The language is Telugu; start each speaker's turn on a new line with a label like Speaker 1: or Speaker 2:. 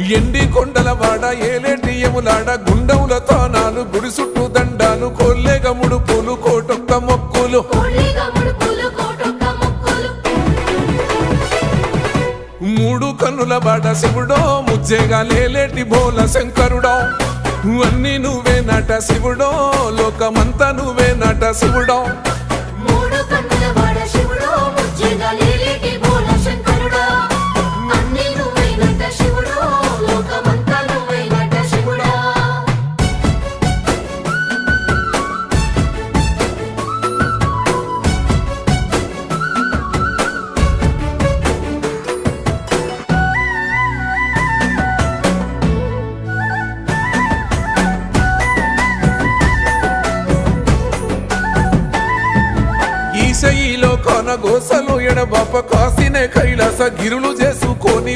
Speaker 1: ఎండి కొండల వాడ ఏలేటి యములాడ గుండముల తానాలు గుడి చుట్టూ దండాలు కొల్లేగ ముడుపులు కోటొక్క మొక్కులు మూడు కన్నుల బాట శివుడో ముజ్జేగా లేలేటి బోల శంకరుడో అన్ని నువ్వే నట శివుడో లోకమంతా నువ్వే నట శివుడో ఈశయిలో కొన గోసలు ఎడబాప కాసినే కైలాస గిరులు చేసుకొని